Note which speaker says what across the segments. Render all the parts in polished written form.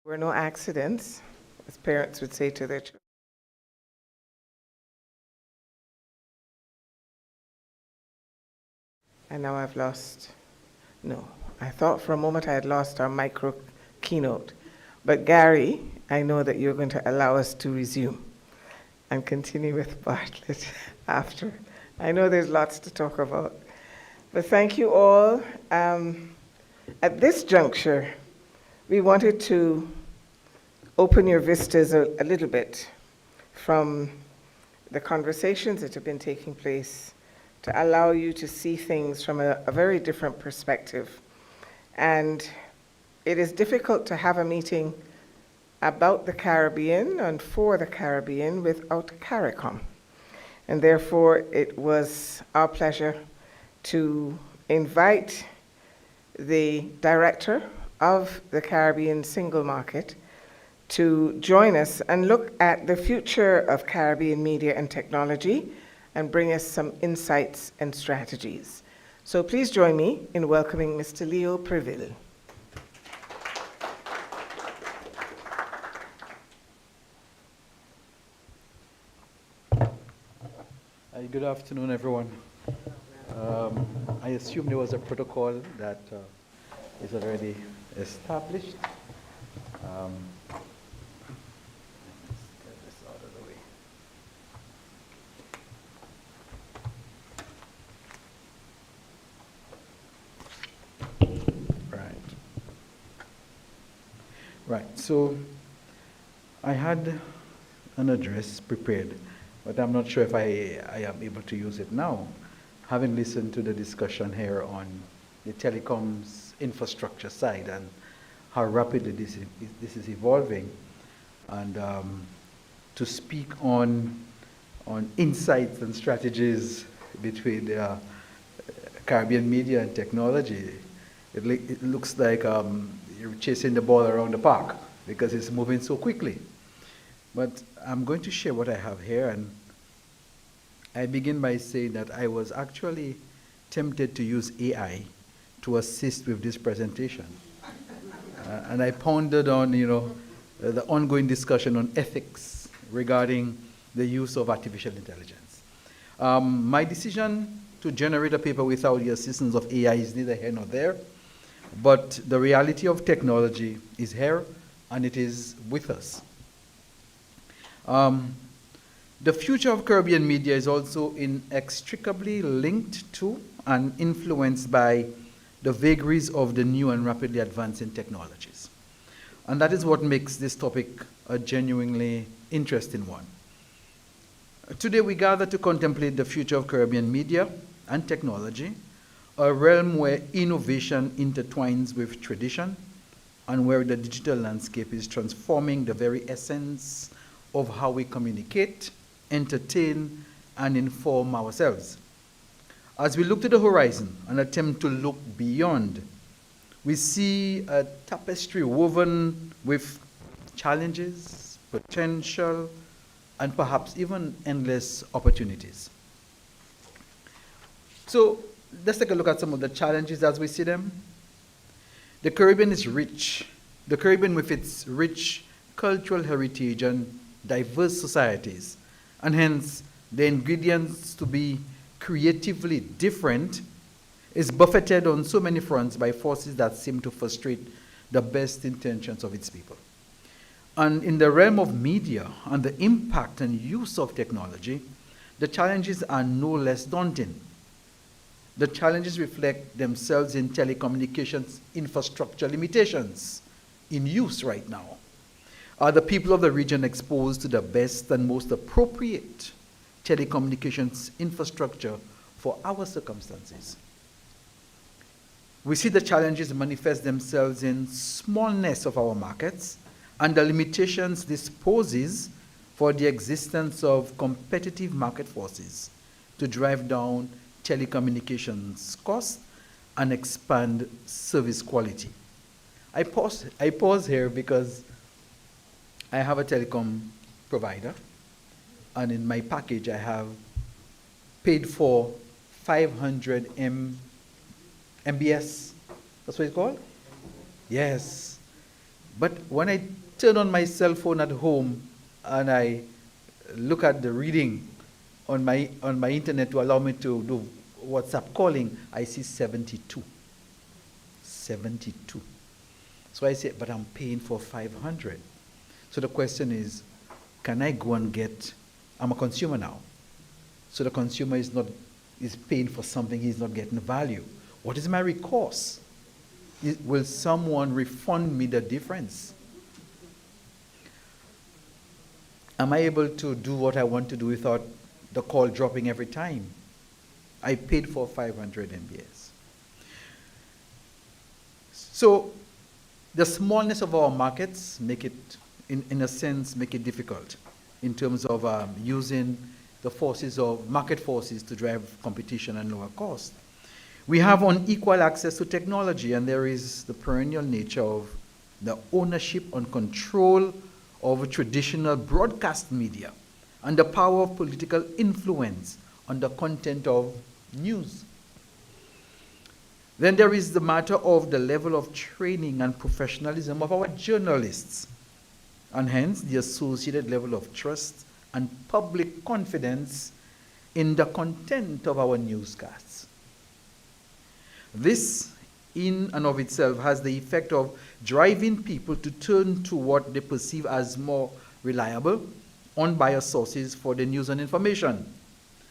Speaker 1: were no accidents, as parents would say to their children. And now I've lost, no, I thought for a moment I had lost our micro keynote. But Gary, I know that you're going to allow us to resume and continue with Bartlett after. I know there's lots to talk about. But thank you all. At this juncture, we wanted to open your vistas a little bit from the conversations that have been taking place to allow you to see things from a very different perspective. And it is difficult to have a meeting about the Caribbean and for the Caribbean without CARICOM. And therefore, it was our pleasure to invite the director of the Caribbean Single Market to join us and look at the future of Caribbean media and technology and bring us some insights and strategies. So please join me in welcoming Mr. Leo Preville.
Speaker 2: Good afternoon, everyone. I assume there was a protocol that is already established. Let's get this out of the way. Right. So I had an address prepared, but I'm not sure if I am able to use it now, having listened to the discussion here on the telecoms infrastructure side and how rapidly this is evolving, and to speak on insights and strategies between Caribbean media and technology. It looks like you're chasing the ball around the park because it's moving so quickly. But I'm going to share what I have here, and I begin by saying that I was actually tempted to use AI to assist with this presentation. And I pondered on, the ongoing discussion on ethics regarding the use of artificial intelligence. My decision to generate a paper without the assistance of AI is neither here nor there, but the reality of technology is here and it is with us. The future of Caribbean media is also inextricably linked to and influenced by the vagaries of the new and rapidly advancing technologies. And that is what makes this topic a genuinely interesting one. Today we gather to contemplate the future of Caribbean media and technology, a realm where innovation intertwines with tradition and where the digital landscape is transforming the very essence of how we communicate, entertain, and inform ourselves. As we look to the horizon and attempt to look beyond, we see a tapestry woven with challenges, potential, and perhaps even endless opportunities. So let's take a look at some of the challenges as we see them. The Caribbean is rich. The Caribbean, with its rich cultural heritage and diverse societies, and hence the ingredients to be creatively different, is buffeted on so many fronts by forces that seem to frustrate the best intentions of its people. And in the realm of media and the impact and use of technology, the challenges are no less daunting. The challenges reflect themselves in telecommunications infrastructure limitations in use right now. Are the people of the region exposed to the best and most appropriate telecommunications infrastructure for our circumstances? We see the challenges manifest themselves in smallness of our markets and the limitations this poses for the existence of competitive market forces to drive down telecommunications costs and expand service quality. I pause here because I have a telecom provider, and in my package I have paid for 500 MBS. That's what it's called? Yes. But when I turn on my cell phone at home and I look at the reading on my internet to allow me to do WhatsApp calling, I see 72. 72. So I say, but I'm paying for 500. So the question is, can I go and get, I'm a consumer now. So the consumer is paying for something he's not getting value. What is my recourse? Will someone refund me the difference? Am I able to do what I want to do without the call dropping every time? I paid for 500 MBS. So the smallness of our markets make it, in a sense, make it difficult in terms of using the forces of market forces to drive competition and lower cost. We have unequal access to technology, and there is the perennial nature of the ownership and control of traditional broadcast media and the power of political influence on the content of news. Then there is the matter of the level of training and professionalism of our journalists, and hence the associated level of trust and public confidence in the content of our newscasts. This, in and of itself, has the effect of driving people to turn to what they perceive as more reliable, unbiased sources for the news and information.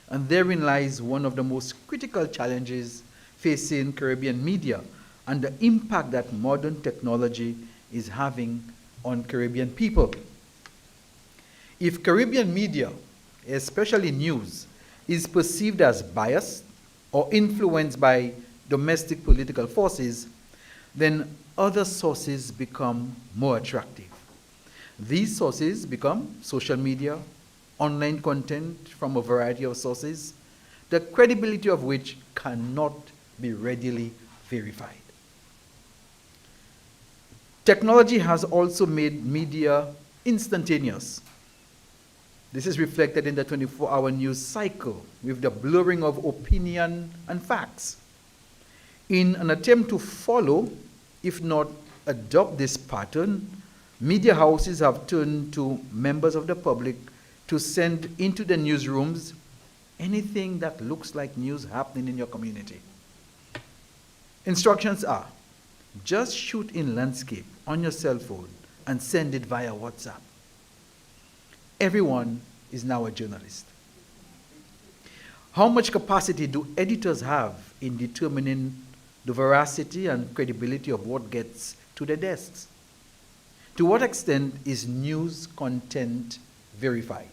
Speaker 2: And therein lies one of the most critical challenges facing Caribbean media and the impact that modern technology is having on Caribbean people. If Caribbean media, especially news, is perceived as biased or influenced by domestic political forces, then other sources become more attractive. These sources become social media, online content from a variety of sources, the credibility of which cannot be readily verified. Technology has also made media instantaneous. This is reflected in the 24-hour news cycle with the blurring of opinion and facts. In an attempt to follow, if not adopt this pattern, media houses have turned to members of the public to send into the newsrooms anything that looks like news happening in your community. Instructions are, just shoot in landscape on your cell phone and send it via WhatsApp. Everyone is now a journalist. How much capacity do editors have in determining the veracity and credibility of what gets to their desks? To what extent is news content verified?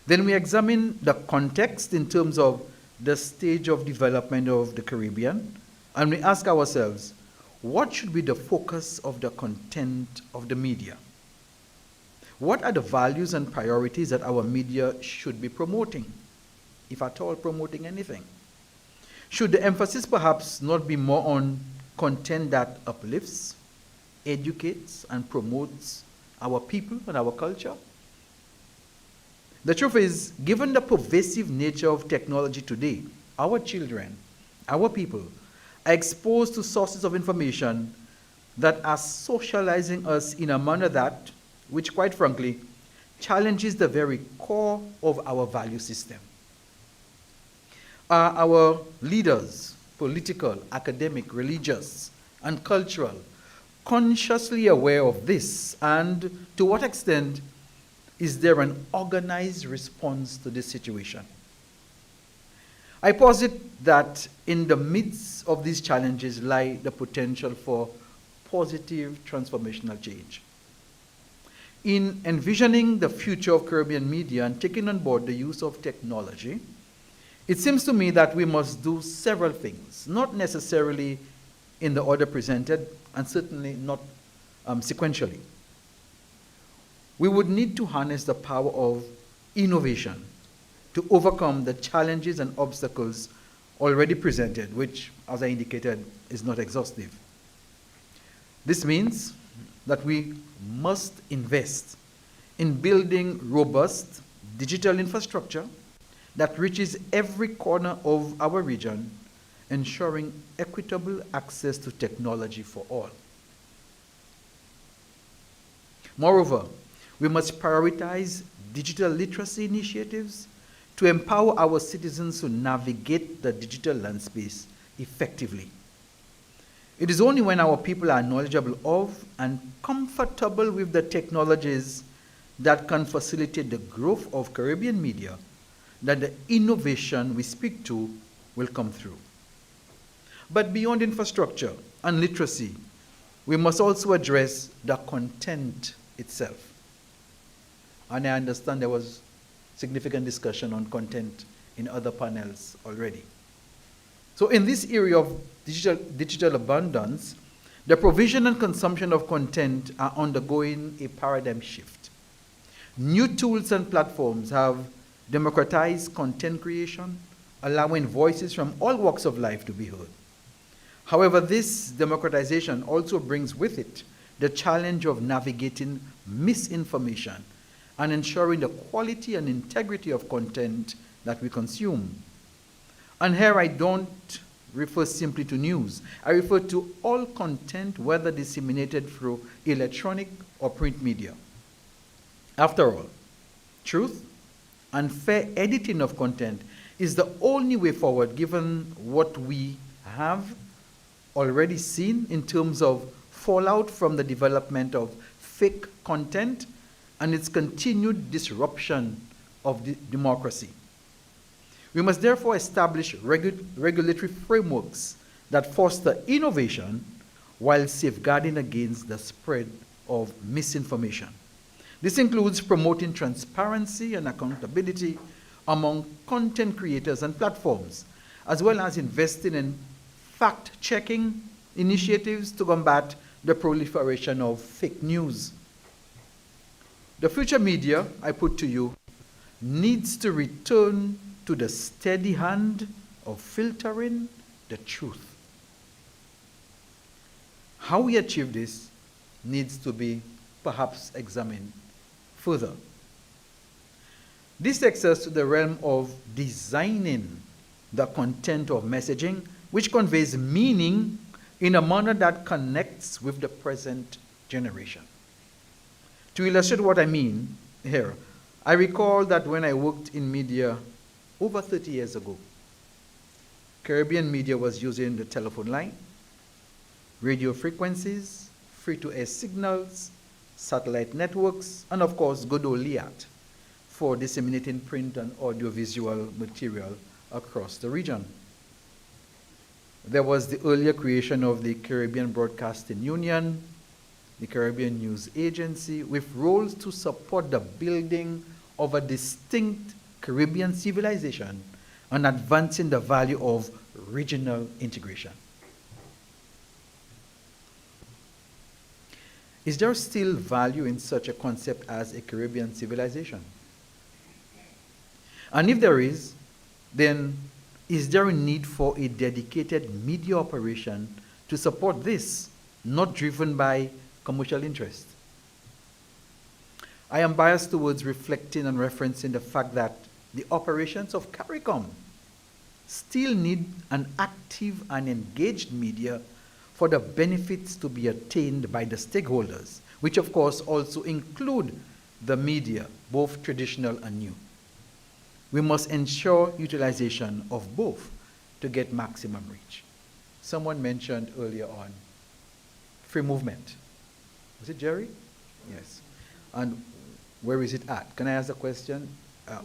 Speaker 2: Then we examine the context in terms of the stage of development of the Caribbean, and we ask ourselves, what should be the focus of the content of the media? What are the values and priorities that our media should be promoting, if at all promoting anything? Should the emphasis perhaps not be more on content that uplifts, educates, and promotes our people and our culture? The truth is, given the pervasive nature of technology today, our children, our people, are exposed to sources of information that are socializing us in a manner that, which quite frankly, challenges the very core of our value system. Are our leaders, political, academic, religious, and cultural, consciously aware of this? And to what extent is there an organized response to this situation? I posit that in the midst of these challenges lie the potential for positive transformational change. In envisioning the future of Caribbean media and taking on board the use of technology, it seems to me that we must do several things, not necessarily in the order presented, and certainly not sequentially. We would need to harness the power of innovation to overcome the challenges and obstacles already presented, which, as I indicated, is not exhaustive. This means that we must invest in building robust digital infrastructure that reaches every corner of our region, ensuring equitable access to technology for all. Moreover, we must prioritize digital literacy initiatives to empower our citizens to navigate the digital landscape effectively. It is only when our people are knowledgeable of and comfortable with the technologies that can facilitate the growth of Caribbean media that the innovation we speak to will come through. But beyond infrastructure and literacy, we must also address the content itself. And I understand there was significant discussion on content in other panels already. So in this area of digital abundance, the provision and consumption of content are undergoing a paradigm shift. New tools and platforms have democratized content creation, allowing voices from all walks of life to be heard. However, this democratization also brings with it the challenge of navigating misinformation and ensuring the quality and integrity of content that we consume. And here I don't refer simply to news. I refer to all content, whether disseminated through electronic or print media. After all, truth and fair editing of content is the only way forward, given what we have already seen in terms of fallout from the development of fake content and its continued disruption of democracy. We must therefore establish regulatory frameworks that foster innovation while safeguarding against the spread of misinformation. This includes promoting transparency and accountability among content creators and platforms, as well as investing in fact-checking initiatives to combat the proliferation of fake news. The future media, I put to you, needs to return to the steady hand of filtering the truth. How we achieve this needs to be perhaps examined further. This takes us to the realm of designing the content of messaging, which conveys meaning in a manner that connects with the present generation. To illustrate what I mean here, I recall that when I worked in media over 30 years ago, Caribbean media was using the telephone line, radio frequencies, free-to-air signals, satellite networks, and of course, good old LIAT for disseminating print and audiovisual material across the region. There was the earlier creation of the Caribbean Broadcasting Union, the Caribbean News Agency, with roles to support the building of a distinct Caribbean civilization and advancing the value of regional integration. Is there still value in such a concept as a Caribbean civilization? And if there is, then is there a need for a dedicated media operation to support this, not driven by commercial interest? I am biased towards reflecting and referencing the fact that the operations of CARICOM still need an active and engaged media for the benefits to be attained by the stakeholders, which of course also include the media, both traditional and new. We must ensure utilization of both to get maximum reach. Someone mentioned earlier on free movement. Was it Jerry? Yes. And where is it at? Can I ask a question?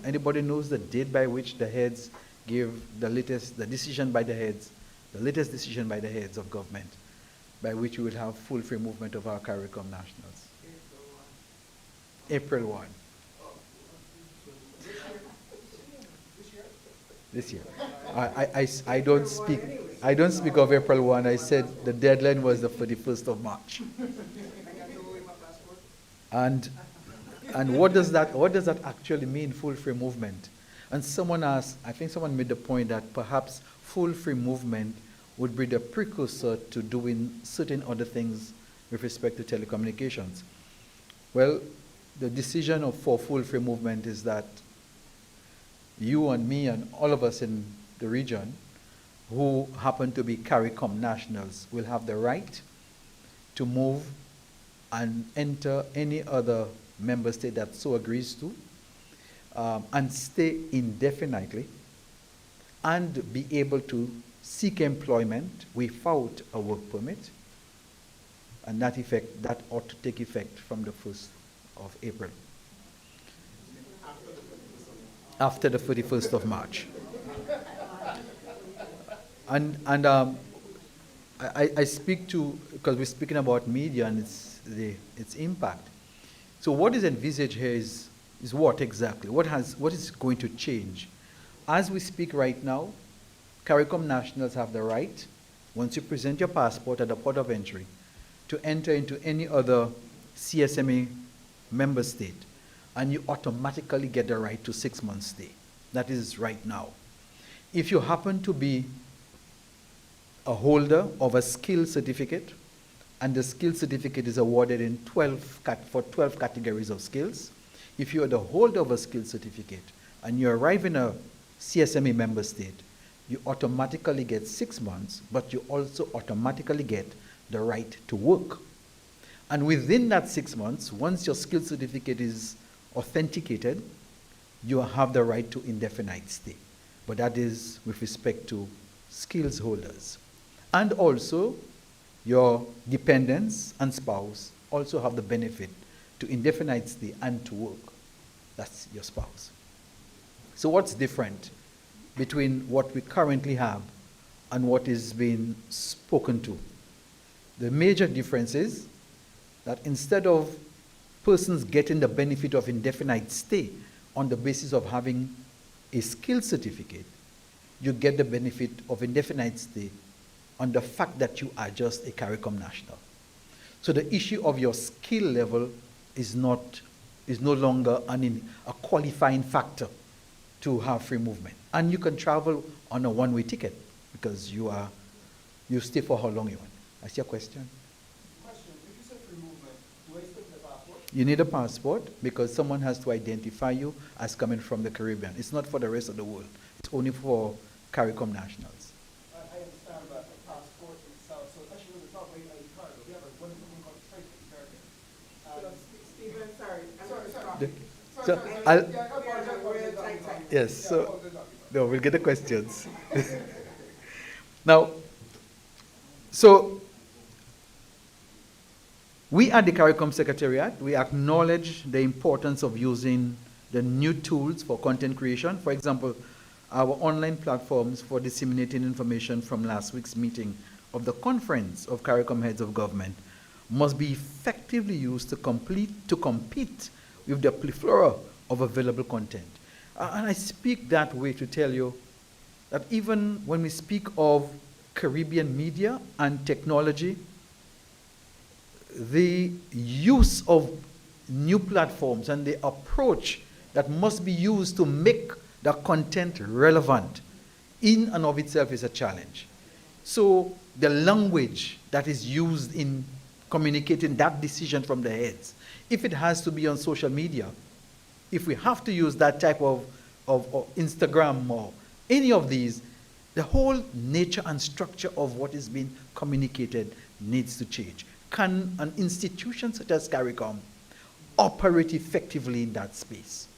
Speaker 2: Anybody knows the date by which the heads give the latest decision by the heads of government, by which we will have full free movement of our CARICOM nationals? April 1. This year. I don't speak of April 1. I said the deadline was the 31st of March. And what does that actually mean, full free movement? And someone asked, I think someone made the point that perhaps full free movement would be the precursor to doing certain other things with respect to telecommunications. Well, the decision for full free movement is that you and me and all of us in the region who happen to be CARICOM nationals will have the right to move and enter any other member state that so agrees to, and stay indefinitely, and be able to seek employment without a work permit. And that ought to take effect from the 1st of April. After the 31st of March. And I speak to, because we're speaking about media and its impact. So what is envisaged here is what exactly? What is going to change? As we speak right now, CARICOM nationals have the right, once you present your passport at the port of entry, to enter into any other CSMA member state, and you automatically get the right to 6 months stay. That is right now. If you happen to be a holder of a skill certificate, and the skill certificate is awarded in 12 categories of skills, if you are the holder of a skill certificate and you arrive in a CSMA member state, you automatically get 6 months, but you also automatically get the right to work. And within that 6 months, once your skill certificate is authenticated, you have the right to indefinite stay. But that is with respect to skills holders. And also, your dependents and spouse also have the benefit to indefinite stay and to work. That's your spouse. So what's different between what we currently have and what is being spoken to? The major difference is that instead of persons getting the benefit of indefinite stay on the basis of having a skill certificate, you get the benefit of indefinite stay on the fact that you are just a CARICOM national. So the issue of your skill level is no longer a qualifying factor to have free movement. And you can travel on a one-way ticket because you stay for how long you want. I see a question.
Speaker 3: Question, if you say free movement, do I still need a passport?
Speaker 2: You need a passport because someone has to identify you as coming from the Caribbean. It's not for the rest of the world. It's only for CARICOM nationals.
Speaker 3: I understand that the passport itself, so actually when we talk about ID card, we have one thing called trace in the Caribbean.
Speaker 1: Stephen, sorry.
Speaker 2: So I'll, yes, so, no, we'll get the questions. Now, so, we at the CARICOM Secretariat, we acknowledge the importance of using the new tools for content creation. For example, our online platforms for disseminating information from last week's meeting of the Conference of CARICOM Heads of Government must be effectively used to compete with the plethora of available content. And I speak that way to tell you that even when we speak of Caribbean media and technology, the use of new platforms and the approach that must be used to make the content relevant in and of itself is a challenge. So the language that is used in communicating that decision from the heads, if it has to be on social media, if we have to use that type of Instagram or any of these, the whole nature and structure of what is being communicated needs to change. Can an institution such as CARICOM operate effectively in that space,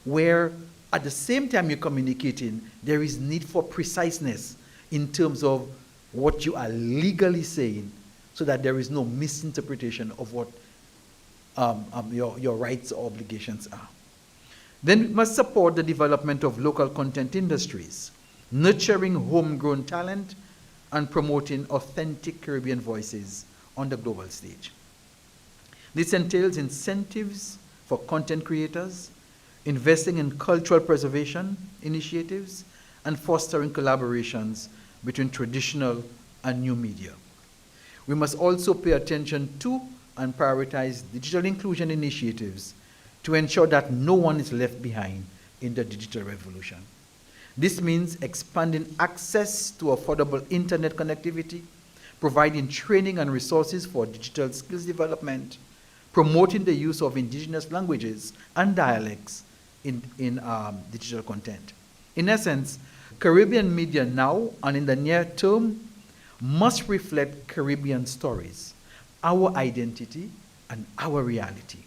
Speaker 2: where at the same time you're communicating, there is need for preciseness in terms of what you are legally saying, so that there is no misinterpretation of what your rights or obligations are. Then we must support the development of local content industries, nurturing homegrown talent and promoting authentic Caribbean voices on the global stage. This entails incentives for content creators, investing in cultural preservation initiatives, and fostering collaborations between traditional and new media. We must also pay attention to and prioritize digital inclusion initiatives to ensure that no one is left behind in the digital revolution. This means expanding access to affordable internet connectivity, providing training and resources for digital skills development, promoting the use of indigenous languages and dialects in digital content. In essence, Caribbean media now and in the near term must reflect Caribbean stories, our identity, and our reality.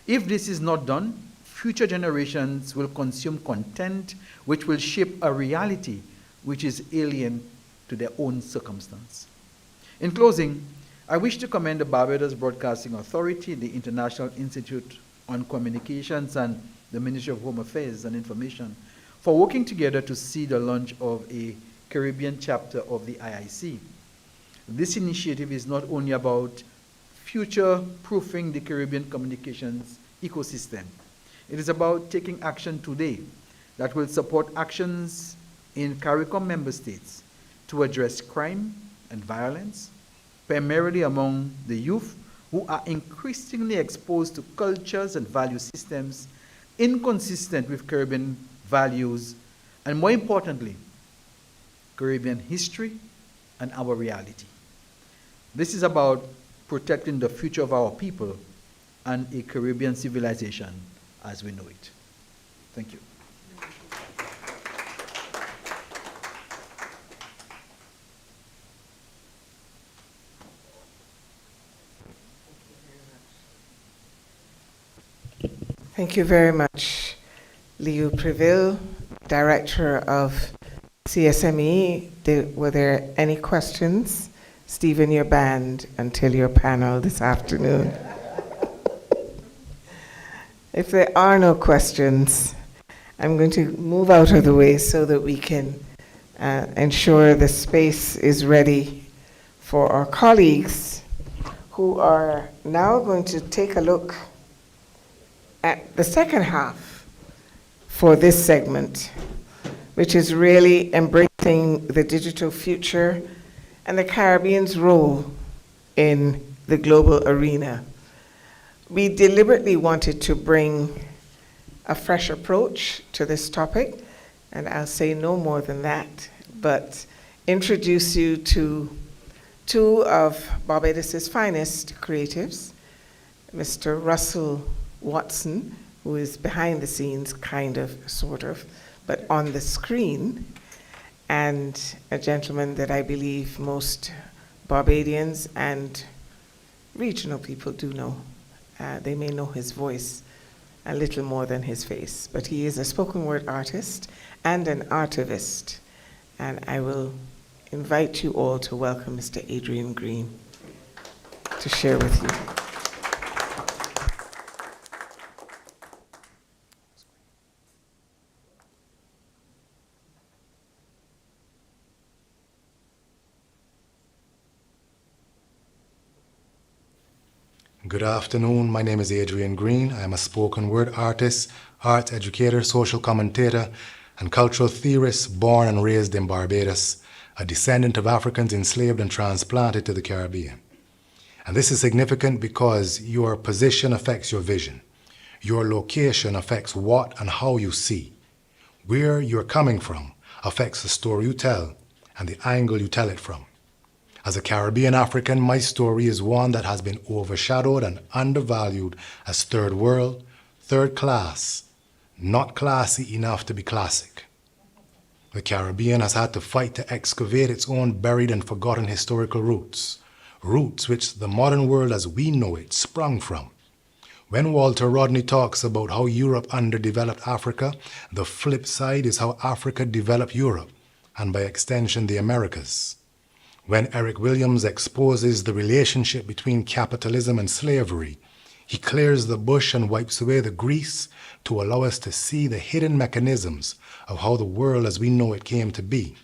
Speaker 2: If this is not done, future generations will consume content which will shape a reality which is alien to their own circumstance. In closing, I wish to commend the Barbados Broadcasting Authority, the International Institute on Communications, and the Ministry of Home Affairs and Information for working together to see the launch of a Caribbean chapter of the IIC. This initiative is not only about future-proofing the Caribbean communications ecosystem. It is about taking action today that will support actions in CARICOM member states to address crime and violence, primarily among the youth who are increasingly exposed to cultures and value systems inconsistent with Caribbean values, and more importantly, Caribbean history and our reality. This is about protecting the future of our people and a Caribbean civilization as we know it. Thank you.
Speaker 1: Thank you very much, Liu Preville, Director of CSME. Were there any questions? Stephen, you're banned until your panel this afternoon. If there are no questions, I'm going to move out of the way so that we can ensure the space is ready for our colleagues who are now going to take a look at the second half for this segment, which is really embracing the digital future and the Caribbean's role in the global arena. We deliberately wanted to bring a fresh approach to this topic, and I'll say no more than that, but introduce you to two of Barbados' finest creatives, Mr. Russell Watson, who is behind the scenes, kind of, sort of, but on the screen, and a gentleman that I believe most Barbadians and regional people do know. They may know his voice a little more than his face, but he is a spoken word artist and an artivist. And I will invite you all to welcome Mr. Adrian Green to share with you.
Speaker 4: Good afternoon, my name is Adrian Green. I am a spoken word artist, art educator, social commentator, and cultural theorist born and raised in Barbados, a descendant of Africans enslaved and transplanted to the Caribbean. And this is significant because your position affects your vision. Your location affects what and how you see. Where you're coming from affects the story you tell and the angle you tell it from. As a Caribbean African, my story is one that has been overshadowed and undervalued as third world, third class, not classy enough to be classic. The Caribbean has had to fight to excavate its own buried and forgotten historical roots, roots which the modern world as we know it sprung from. When Walter Rodney talks about how Europe underdeveloped Africa, the flip side is how Africa developed Europe, and by extension the Americas. When Eric Williams exposes the relationship between capitalism and slavery, he clears the bush and wipes away the grease to allow us to see the hidden mechanisms of how the world as we know it came to be.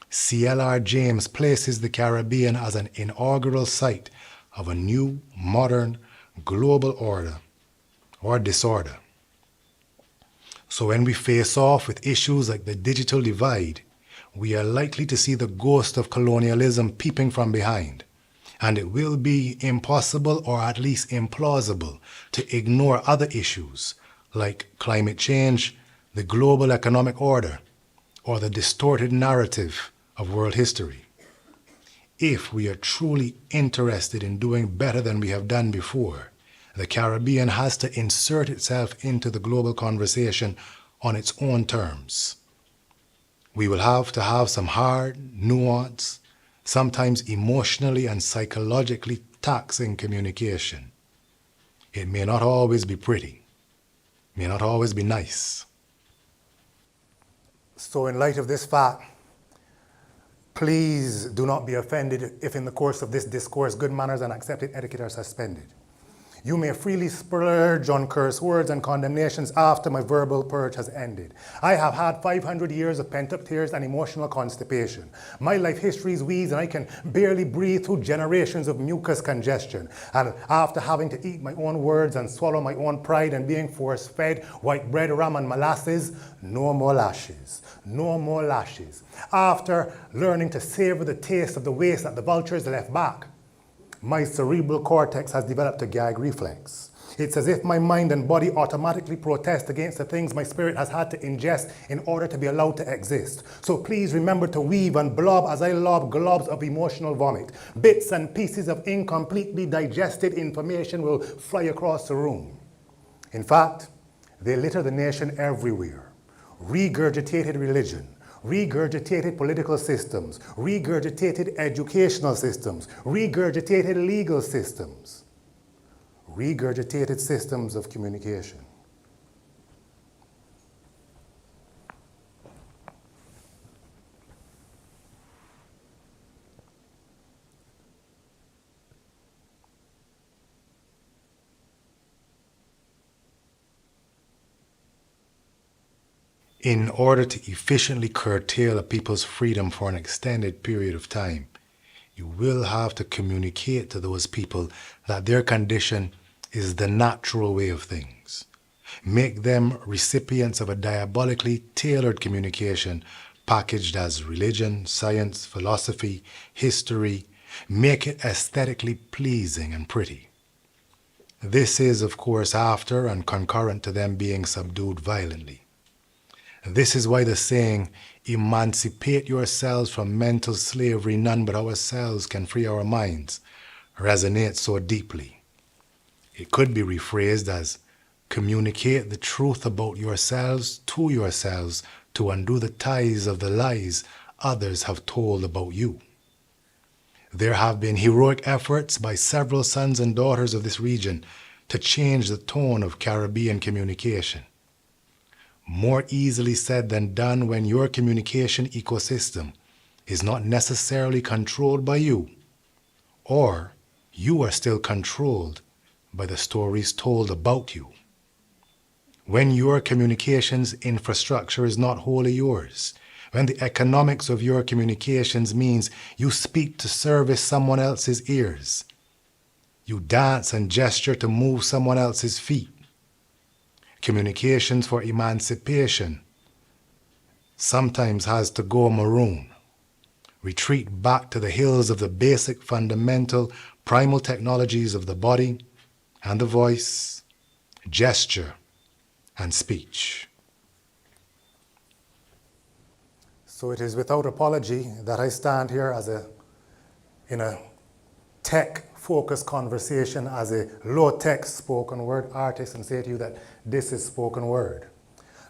Speaker 4: C.L.R. James places the Caribbean as an inaugural site of a new, modern, global order or disorder. So when we face off with issues like the digital divide, we are likely to see the ghost of colonialism peeping from behind, and it will be impossible or at least implausible to ignore other issues like climate change, the global economic order, or the distorted narrative of world history. If we are truly interested in doing better than we have done before, the Caribbean has to insert itself into the global conversation on its own terms. We will have to have some hard, nuanced, sometimes emotionally and psychologically taxing communication. It may not always be pretty, may not always be nice.
Speaker 5: So in light of this fact, please do not be offended if in the course of this discourse good manners and accepted etiquette are suspended. You may freely splurge on curse words and condemnations after my verbal purge has ended. I have had 500 years of pent-up tears and emotional constipation. My life history is wheeze and I can barely breathe through generations of mucus congestion. And after having to eat my own words and swallow my own pride and being force-fed white bread, ram and molasses, no more lashes, no more lashes. After learning to savor the taste of the waste that the vultures left back, my cerebral cortex has developed a gag reflex. It's as if my mind and body automatically protest against the things my spirit has had to ingest in order to be allowed to exist. So please remember to weave and blob as I lob globs of emotional vomit. Bits and pieces of incompletely digested information will fly across the room. In fact, they litter the nation everywhere. Regurgitated religion, regurgitated political systems, regurgitated educational systems, regurgitated legal systems, regurgitated systems of communication.
Speaker 4: In order to efficiently curtail a people's freedom for an extended period of time, you will have to communicate to those people that their condition is the natural way of things. Make them recipients of a diabolically tailored communication packaged as religion, science, philosophy, history. Make it aesthetically pleasing and pretty. This is, of course, after and concurrent to them being subdued violently. This is why the saying, emancipate yourselves from mental slavery, none but ourselves can free our minds, resonates so deeply. It could be rephrased as, communicate the truth about yourselves to undo the ties of the lies others have told about you. There have been heroic efforts by several sons and daughters of this region to change the tone of Caribbean communication. More easily said than done when your communication ecosystem is not necessarily controlled by you, or you are still controlled by the stories told about you. When your communications infrastructure is not wholly yours, when the economics of your communications means you speak to service someone else's ears, you dance and gesture to move someone else's feet, communications for emancipation sometimes has to go maroon, retreat back to the hills of the basic, fundamental, primal technologies of the body and the voice, gesture, and speech.
Speaker 5: So it is without apology that I stand here in a tech-focused conversation as a low-tech spoken word artist and say to you that this is spoken word.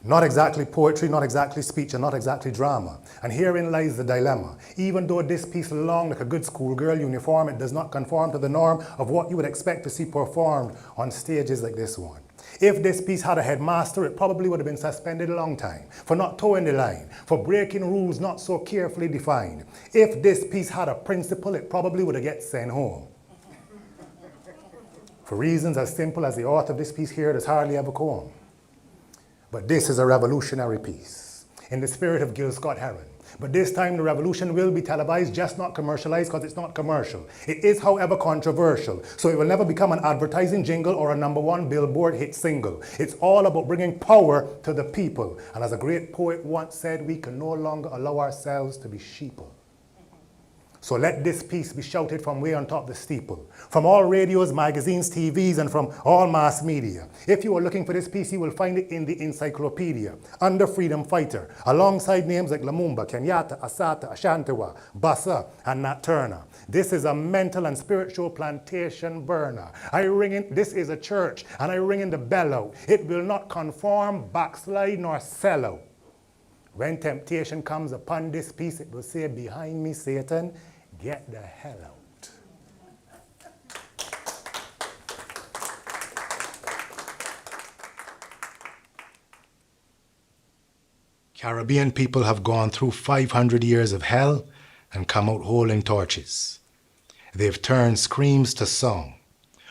Speaker 5: Not exactly poetry, not exactly speech, and not exactly drama. And herein lies the dilemma. Even though this piece long like a good schoolgirl uniform, it does not conform to the norm of what you would expect to see performed on stages like this one. If this piece had a headmaster, it probably would have been suspended a long time for not towing the line, for breaking rules not so carefully defined. If this piece had a principal, it probably would have get sent home. For reasons as simple as the author of this piece here does hardly ever come. But this is a revolutionary piece in the spirit of Gil Scott-Heron. But this time the revolution will be televised, just not commercialized, because it's not commercial. It is, however, controversial, so it will never become an advertising jingle or a #1 Billboard hit single. It's all about bringing power to the people. And as a great poet once said, we can no longer allow ourselves to be sheeple. So let this piece be shouted from way on top the steeple, from all radios, magazines, TVs, and from all mass media. If you are looking for this piece, you will find it in the encyclopedia, under Freedom Fighter, alongside names like Lumumba, Kenyatta, Asata, Ashantiwa, Bassa, and Nat Turner. This is a mental and spiritual plantation burner. This is a church, and I ring in the bell out. It will not conform, backslide, nor sell out. When temptation comes upon this piece, it will say, behind me, Satan, get the hell out.
Speaker 4: Caribbean people have gone through 500 years of hell and come out holding torches. They've turned screams to song,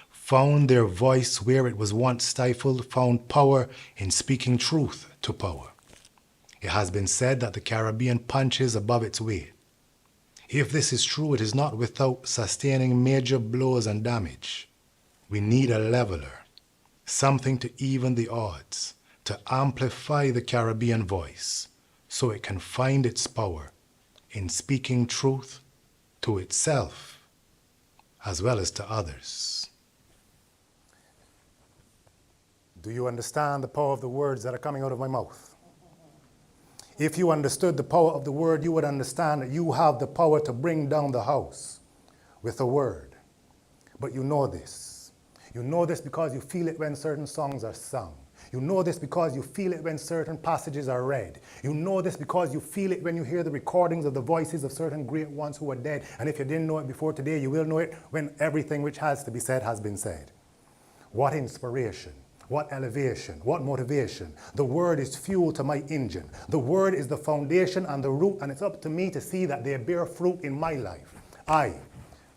Speaker 4: found their voice where it was once stifled, found power in speaking truth to power. It has been said that the Caribbean punches above its weight. If this is true, it is not without sustaining major blows and damage. We need a leveler, something to even the odds, to amplify the Caribbean voice so it can find its power in speaking truth to itself as well as to others.
Speaker 5: Do you understand the power of the words that are coming out of my mouth? If you understood the power of the word, you would understand that you have the power to bring down the house with a word. But you know this. You know this because you feel it when certain songs are sung. You know this because you feel it when certain passages are read. You know this because you feel it when you hear the recordings of the voices of certain great ones who are dead. And if you didn't know it before today, you will know it when everything which has to be said has been said. What inspiration, what elevation, what motivation. The word is fuel to my engine. The word is the foundation and the root, and it's up to me to see that they bear fruit in my life. I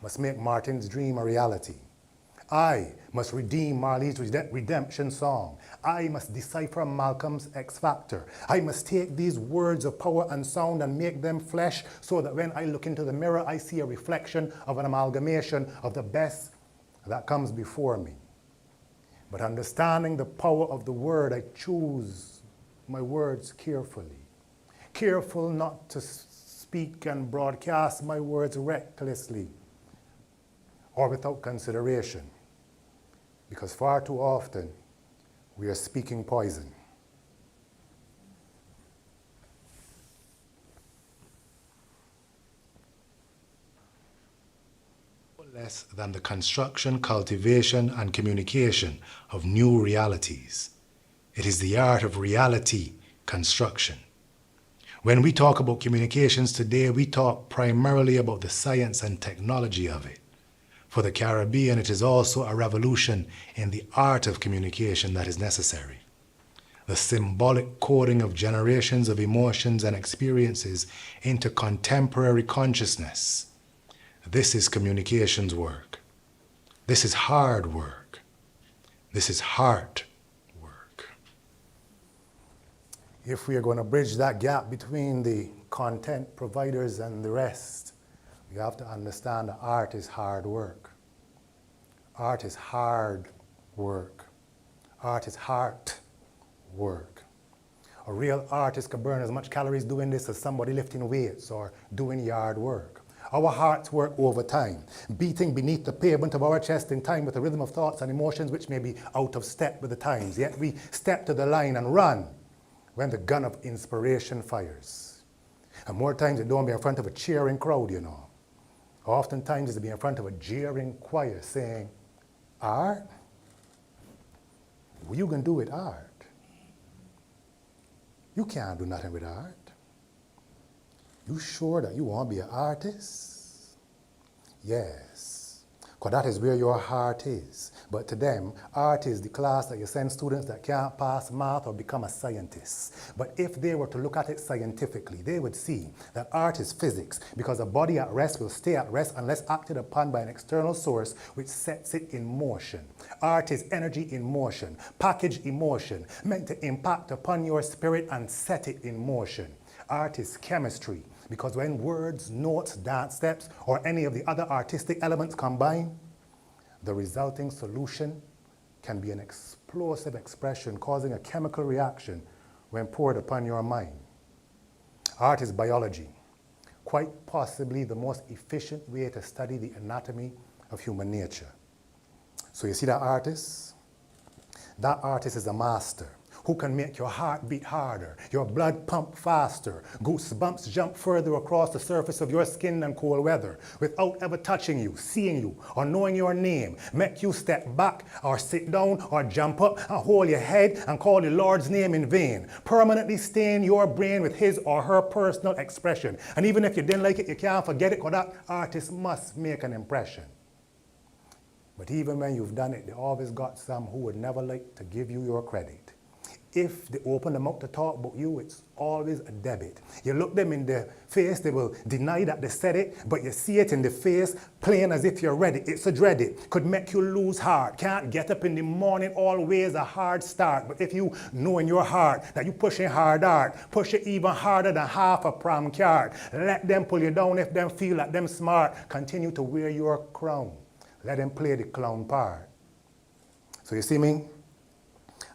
Speaker 5: must make Martin's dream a reality. I must redeem Marley's redemption song. I must decipher Malcolm's X Factor. I must take these words of power and sound and make them flesh so that when I look into the mirror, I see a reflection of an amalgamation of the best that comes before me. But understanding the power of the word, I choose my words carefully. Careful not to speak and broadcast my words recklessly or without consideration. Because far too often, we are speaking poison.
Speaker 4: Less than the construction, cultivation, and communication of new realities. It is the art of reality construction. When we talk about communications today, we talk primarily about the science and technology of it. For the Caribbean, it is also a revolution in the art of communication that is necessary. The symbolic coding of generations of emotions and experiences into contemporary consciousness. This is communications work. This is hard work. This is heart work.
Speaker 5: If we are going to bridge that gap between the content providers and the rest, we have to understand that art is hard work. Art is hard work. Art is heart work. A real artist can burn as much calories doing this as somebody lifting weights or doing yard work. Our hearts work over time, beating beneath the pavement of our chest in time with a rhythm of thoughts and emotions which may be out of step with the times. Yet we step to the line and run when the gun of inspiration fires. And more times it don't be in front of a cheering crowd, you know. Oftentimes it's to be in front of a jeering choir saying, art? What you gonna do with art? You can't do nothing with art. You sure that you want to be an artist? Yes, because that is where your heart is. But to them, art is the class that you send students that can't pass math or become a scientist. But if they were to look at it scientifically, they would see that art is physics, because a body at rest will stay at rest unless acted upon by an external source which sets it in motion. Art is energy in motion, packaged emotion, meant to impact upon your spirit and set it in motion. Art is chemistry, because when words, notes, dance steps, or any of the other artistic elements combine, the resulting solution can be an explosive expression causing a chemical reaction when poured upon your mind. Art is biology, quite possibly the most efficient way to study the anatomy of human nature. So you see that artist? That artist is a master who can make your heart beat harder, your blood pump faster, goosebumps jump further across the surface of your skin than cold weather, without ever touching you, seeing you, or knowing your name, make you step back, or sit down, or jump up, and hold your head, and call the Lord's name in vain, permanently stain your brain with his or her personal expression. And even if you didn't like it, you can't forget it, because that artist must make an impression. But even when you've done it, they always got some who would never like to give you your credit. if they open their mouth to talk about you, it's always a debit. You look them in the face, they will deny that they said it, but you see it in the face, plain as if you're ready. It's a dreaded, could make you lose heart. Can't get up in the morning, always a hard start. But if you know in your heart that you pushing hard, push it even harder than half a prom card. Let them pull you down if them feel like them smart. Continue to wear your crown. Let them play the clown part. So you see me?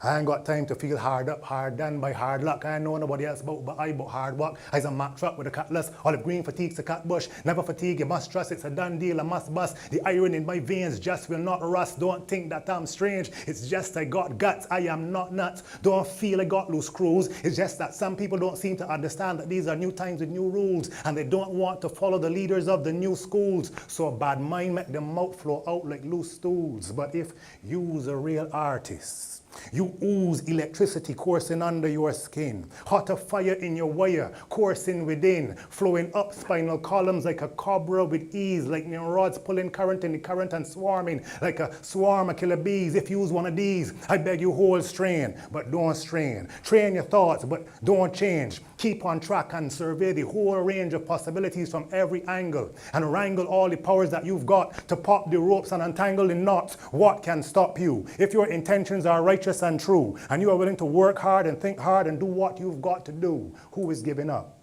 Speaker 5: I ain't got time to feel hard up, hard done by hard luck. I know nobody else but I about hard work. I's a Mack truck with a cutlass, olive green fatigues a cut bush. Never fatigue, you must trust, it's a done deal, I must bust. The iron in my veins just will not rust. Don't think that I'm strange, it's just I got guts, I am not nuts. Don't feel I got loose screws, it's just that some people don't seem to understand that these are new times with new rules, and they don't want to follow the leaders of the new schools. So a bad mind make them mouth flow out like loose stools. But if you's a real artist, you ooze electricity coursing under your skin, hotter fire in your wire coursing within, flowing up spinal columns like a cobra with ease, like rods pulling current in the current and swarming like a swarm of killer bees. If you's one of these, I beg you hold strain, but don't strain. Train your thoughts, but don't change. Keep on track and survey the whole range of possibilities from every angle, and wrangle all the powers that you've got to pop the ropes and untangle the knots. What can stop you? If your intentions are righteous and true, and you are willing to work hard and think hard and do what you've got to do, who is giving up?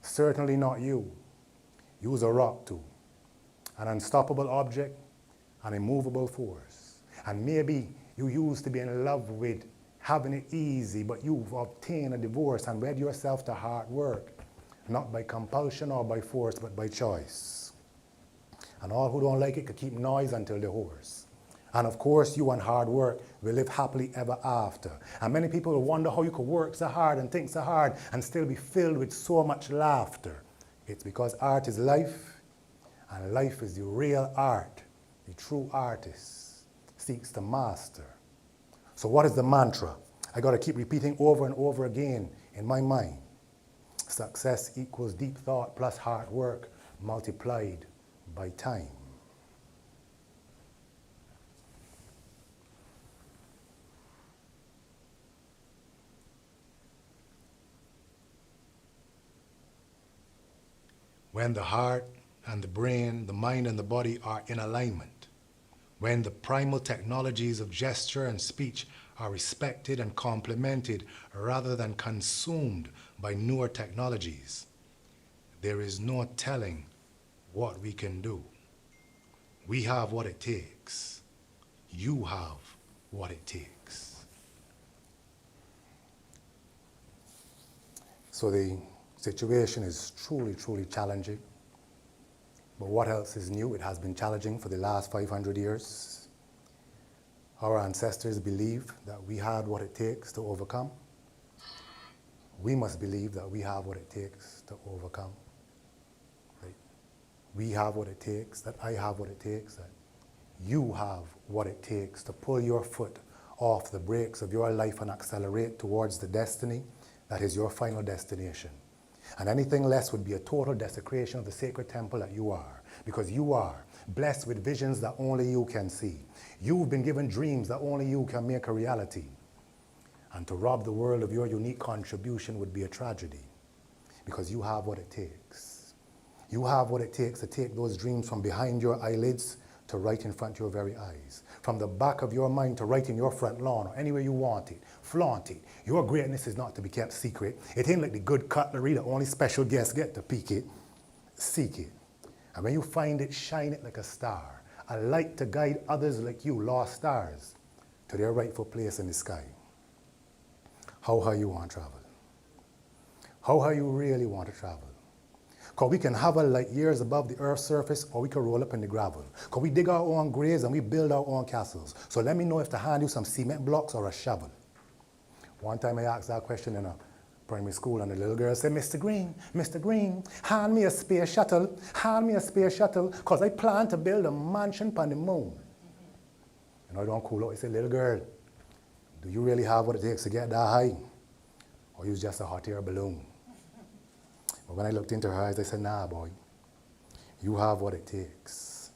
Speaker 5: Certainly not you. You's a rock too, an unstoppable object, an immovable force. And maybe you used to be in love with having it easy, but you've obtained a divorce and wed yourself to hard work, not by compulsion or by force, but by choice. And all who don't like it could keep noise until they're hoarse. And of course, you and hard work will live happily ever after. And many people will wonder how you could work so hard and think so hard and still be filled with so much laughter. It's because art is life, and life is the real art. The true artist seeks to master. So what is the mantra? I got to keep repeating over and over again in my mind. Success equals deep thought plus hard work multiplied by time.
Speaker 4: When the heart and the brain, the mind and the body are in alignment, when the primal technologies of gesture and speech are respected and complemented rather than consumed by newer technologies, there is no telling what we can do. We have what it takes. You have what it takes.
Speaker 5: So the situation is truly, truly challenging. But what else is new? It has been challenging for the last 500 years. Our ancestors believed that we had what it takes to overcome. We must believe that we have what it takes to overcome. Right? We have what it takes, that I have what it takes, that you have what it takes to pull your foot off the brakes of your life and accelerate towards the destiny that is your final destination. And anything less would be a total desecration of the sacred temple that you are, because you are blessed with visions that only you can see. You've been given dreams that only you can make a reality. And to rob the world of your unique contribution would be a tragedy, because you have what it takes. You have what it takes to take those dreams from behind your eyelids to right in front of your very eyes. From the back of your mind to right in your front lawn or anywhere you want it. Flaunt it. Your greatness is not to be kept secret. It ain't like the good cutlery that only special guests get to peek it. Seek it. And when you find it, shine it like a star. A light to guide others like you, lost stars, to their rightful place in the sky. How high you want to travel? How high you really want to travel? Because we can hover like years above the earth's surface, or we can roll up in the gravel. Because we dig our own graves and we build our own castles. So let me know if to hand you some cement blocks or a shovel. One time I asked that question in a primary school, and the little girl said, Mr. Green, hand me a space shuttle, because I plan to build a mansion on the moon. And I don't cool out. I said, little girl, do you really have what it takes to get that high? Or you just a hot air balloon? But when I looked into her eyes, I said, nah, boy, you have what it takes.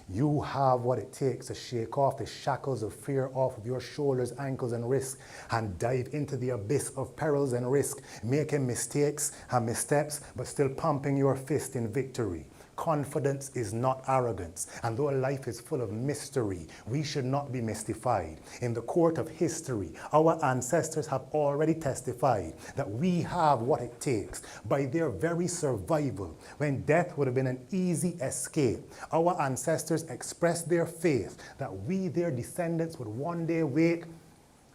Speaker 5: You have what it takes to shake off the shackles of fear off of your shoulders, ankles, and wrists and dive into the abyss of perils and risk, making mistakes and missteps, but still pumping your fist in victory. Confidence is not arrogance, and though life is full of mystery, we should not be mystified. In the court of history, our ancestors have already testified that we have what it takes. By their very survival, when death would have been an easy escape, our ancestors expressed their faith that we, their descendants, would one day wake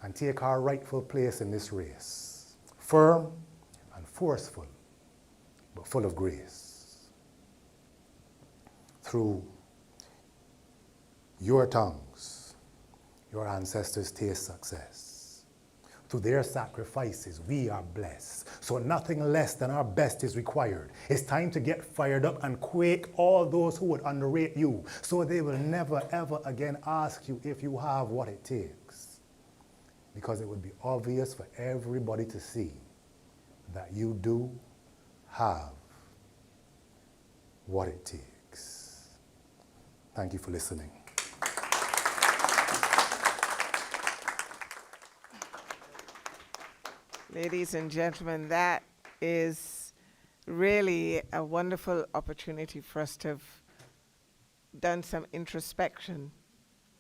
Speaker 5: and take our rightful place in this race. Firm and forceful, but full of grace. Through your tongues, your ancestors taste success. Through their sacrifices, we are blessed. So nothing less than our best is required. It's time to get fired up and quake all those who would underrate you, so they will never, ever again ask you if you have what it takes. Because it would be obvious for everybody to see that you do have what it takes. Thank you for listening.
Speaker 1: Ladies and gentlemen, that is really a wonderful opportunity for us to have done some introspection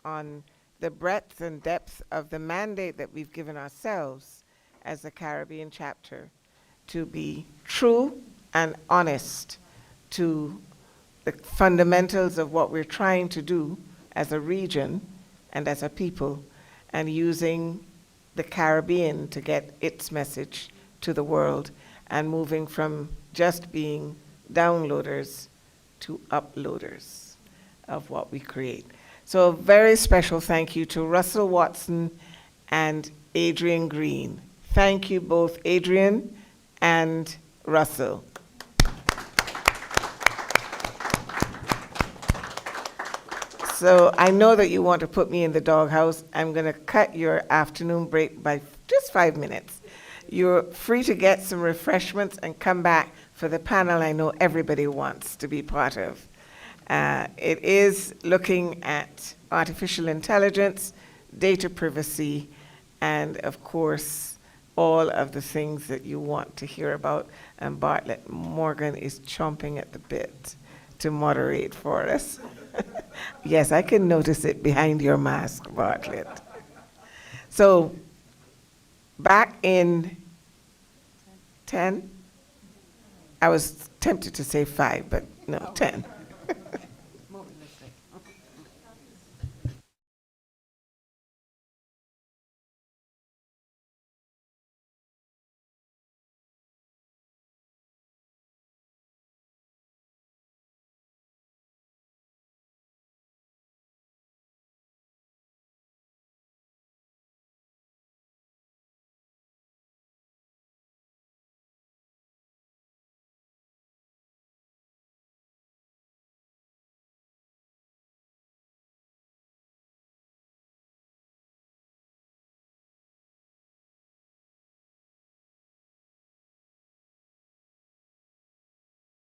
Speaker 1: on the breadth and depth of the mandate that we've given ourselves as the Caribbean chapter to be true and honest to the fundamentals of what we're trying to do as a region and as a people, and using the Caribbean to get its message to the world, and moving from just being downloaders to uploaders of what we create. So a very special thank you to Russell Watson and Adrian Green. Thank you both, Adrian and Russell. So I know that you want to put me in the doghouse. I'm going to cut your afternoon break by just 5 minutes. You're free to get some refreshments and come back for the panel I know everybody wants to be part of. It is looking at artificial intelligence, data privacy, and of course, all of the things that you want to hear about. And Bartlett Morgan is chomping at the bit to moderate for us. Yes, I can notice it behind your mask, Bartlett. So, back in 10, I was tempted to say 5, but no, 10.